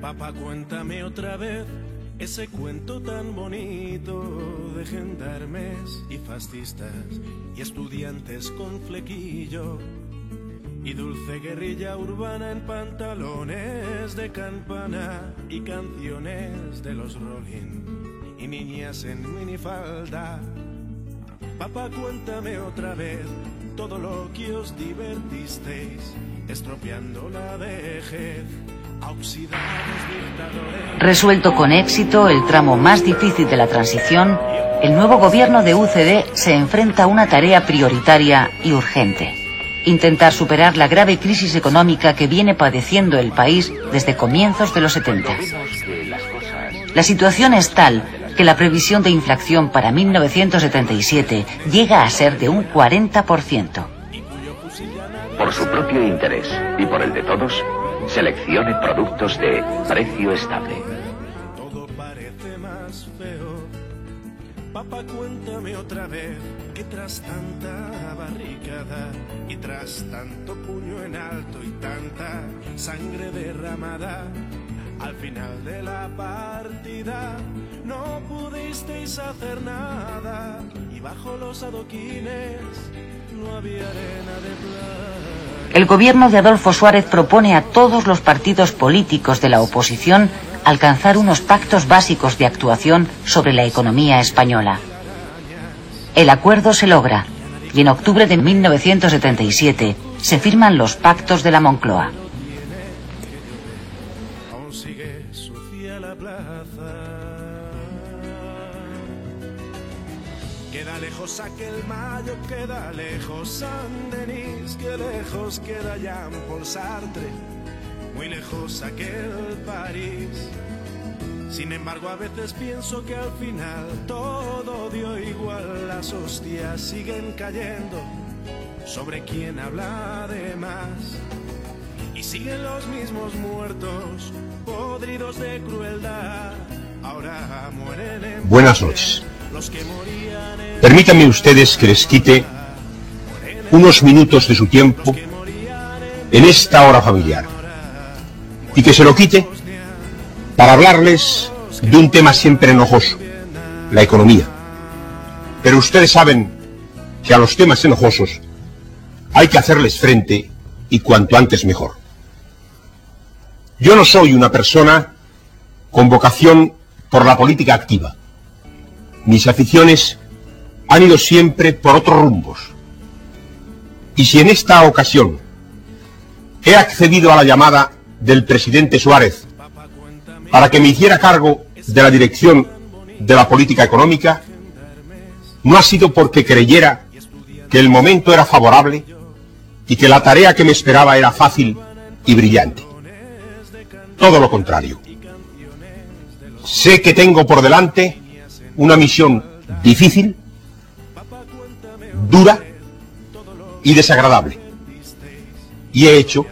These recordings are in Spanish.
Papá, cuéntame otra vez ese cuento tan bonito de gendarmes y fascistas y estudiantes con flequillo y dulce guerrilla urbana en pantalones de campana y canciones de los Rolling y niñas en minifalda. Papá, cuéntame otra vez todo lo que os divertisteis estropeando la vejez a oxidados dictadores. Resuelto con éxito el tramo más difícil de la transición, el nuevo gobierno de UCD se enfrenta a una tarea prioritaria y urgente: intentar superar la grave crisis económica que viene padeciendo el país desde comienzos de los 70. La situación es tal que la previsión de inflación para 1977 llega a ser de un 40%. Por su propio interés y por el de todos, seleccione productos de precio estable. Todo parece más feo. Papá, cuéntame otra vez que tras tanta barricada y tras tanto puño en alto y tanta sangre derramada, al final de la partida no pudisteis hacer nada y bajo los adoquines no había arena de playa. El gobierno de Adolfo Suárez propone a todos los partidos políticos de la oposición alcanzar unos pactos básicos de actuación sobre la economía española. El acuerdo se logra y en octubre de 1977 se firman los pactos de la Moncloa. Aún sigue sucia la plaza. Queda lejos aquel Mayo, queda lejos Saint-Denis, que lejos queda Jean-Paul Sartre, muy lejos aquel París. Sin embargo, a veces pienso que al final todo dio igual, las hostias siguen cayendo sobre quien habla de más. Y siguen los mismos muertos, podridos de crueldad. Ahora mueren en... Buenas noches. Los que morían en... Permítanme ustedes que les quite unos minutos de su tiempo en esta hora familiar y que se lo quite para hablarles de un tema siempre enojoso, la economía. Pero ustedes saben que a los temas enojosos hay que hacerles frente y cuanto antes mejor. Yo no soy una persona con vocación por la política activa. Mis aficiones han ido siempre por otros rumbos. Y si en esta ocasión he accedido a la llamada del presidente Suárez para que me hiciera cargo de la dirección de la política económica, no ha sido porque creyera que el momento era favorable y que la tarea que me esperaba era fácil y brillante. Todo lo contrario. Sé que tengo por delante una misión difícil, dura y desagradable. Y he hecho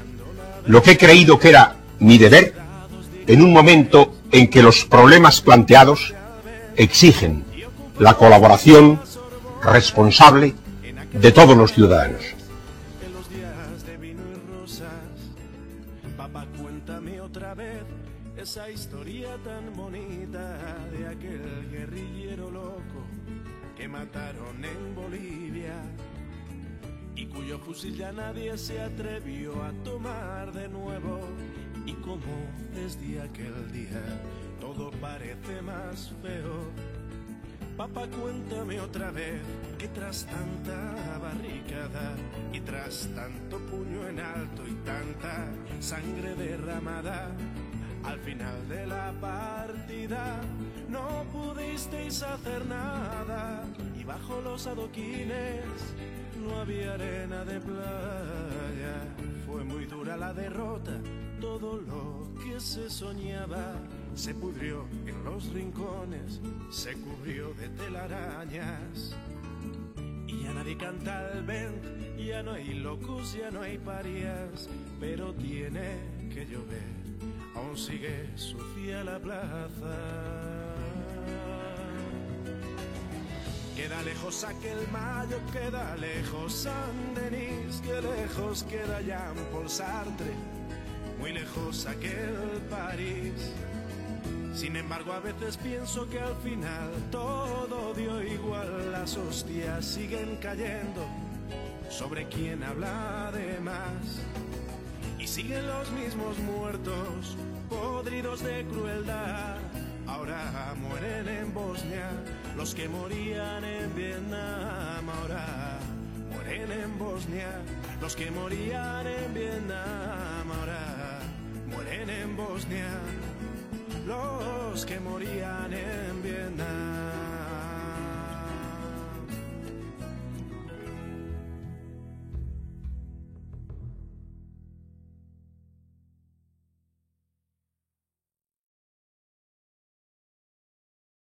lo que he creído que era mi deber en un momento en que los problemas planteados exigen la colaboración responsable de todos los ciudadanos. En los días de vino y rosas, papá, cuéntame otra vez esa historia tan bonita de aquel guerrillero loco que mataron en Bolivia y cuyo fusil ya nadie se atrevió a tomar de nuevo. Y como desde aquel día todo parece más feo. Papá, cuéntame otra vez que tras tanta barricada y tras tanto puño en alto y tanta sangre derramada, al final de la partida no pudisteis hacer nada y bajo los adoquines no había arena de playa. Fue muy dura la derrota, todo lo que se soñaba se pudrió en los rincones, se cubrió de telarañas. Y ya nadie canta el vent, ya no hay locos, ya no hay parias, pero tiene que llover, aún sigue sucia la plaza. Queda lejos aquel Mayo, queda lejos Saint-Denis, que lejos queda Jean-Paul Sartre, muy lejos aquel París. Sin embargo, a veces pienso que al final todo dio igual, las hostias siguen cayendo sobre quien habla de más. Y siguen los mismos muertos, podridos de crueldad. Ahora mueren en Bosnia los que morían en Vietnam. Ahora mueren en Bosnia los que morían en Vietnam. Ahora mueren en Bosnia los que morían en Vietnam.